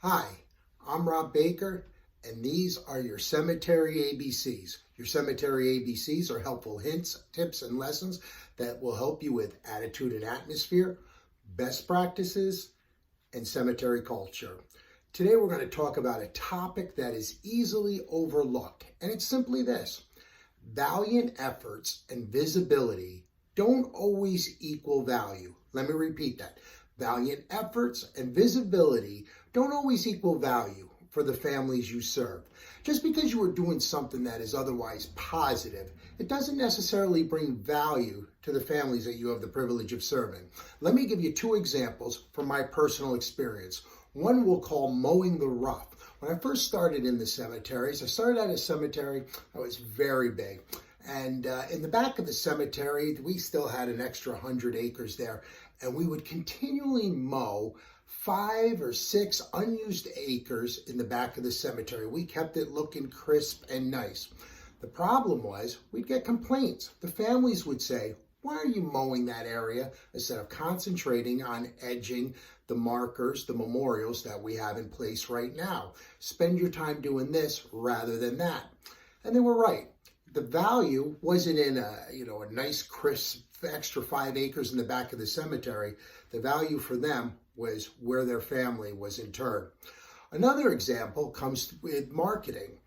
Hi, I'm Rob Baker, and these are your Cemetery ABCs. Your Cemetery ABCs are helpful hints, tips, and lessons that will help you with attitude and atmosphere, best practices, and cemetery culture. Today we're going to talk about a topic that is easily overlooked, and it's simply this. Valiant efforts and visibility don't always equal value. Let me repeat that. Valiant efforts and visibility don't always equal value for the families you serve. Just because you are doing something that is otherwise positive, it doesn't necessarily bring value to the families that you have the privilege of serving. Let me give you two examples from my personal experience. One we'll call mowing the rough. When I first started in the cemeteries, I started at a cemetery that was very big. And in the back of the cemetery, we still had an extra 100 acres there. And we would continually mow 5 or 6 unused acres in the back of the cemetery. We kept it looking crisp and nice. The problem was we'd get complaints. The families would say, "Why are you mowing that area instead of concentrating on edging the markers, the memorials that we have in place right now? Spend your time doing this rather than that." And they were right. The value wasn't in a nice crisp extra 5 acres in the back of the cemetery. The value for them was where their family was interred. Another example comes with marketing.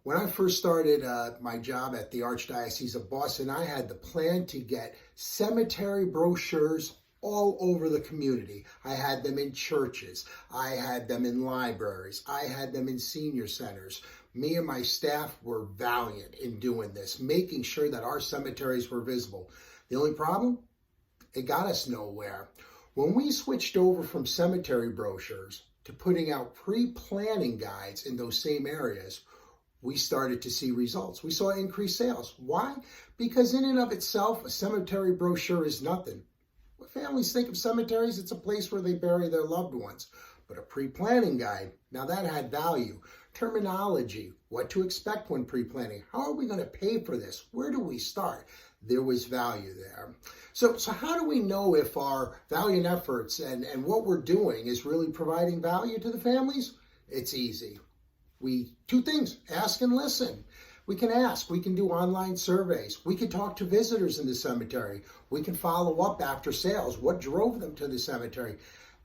When I first started my job at the Archdiocese of Boston, I had the plan to get cemetery brochures all over the community. I had them in churches. I had them in libraries. I had them in senior centers. Me and my staff were valiant in doing this, making sure that our cemeteries were visible. The only problem? It got us nowhere. When we switched over from cemetery brochures to putting out pre-planning guides in those same areas, we started to see results. We saw increased sales. Why? Because in and of itself, a cemetery brochure is nothing. When families think of cemeteries, it's a place where they bury their loved ones. But a pre-planning guide, now that had value. Terminology, what to expect when pre-planning. How are we going to pay for this? Where do we start? There was value there. So how do we know if our valiant efforts and what we're doing is really providing value to the families? It's easy. Two things, ask and listen. We can ask, we can do online surveys, we can talk to visitors in the cemetery, we can follow up after sales, what drove them to the cemetery.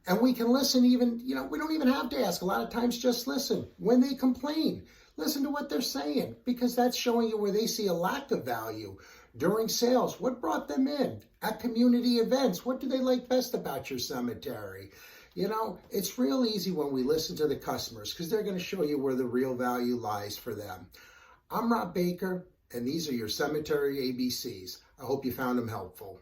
And we can listen even, we don't even have to ask. A lot of times just listen. When they complain, listen to what they're saying, because that's showing you where they see a lack of value. During sales, what brought them in? At community events, what do they like best about your cemetery? It's real easy when we listen to the customers because they're going to show you where the real value lies for them. I'm Rob Baker, and these are your Cemetery ABCs. I hope you found them helpful.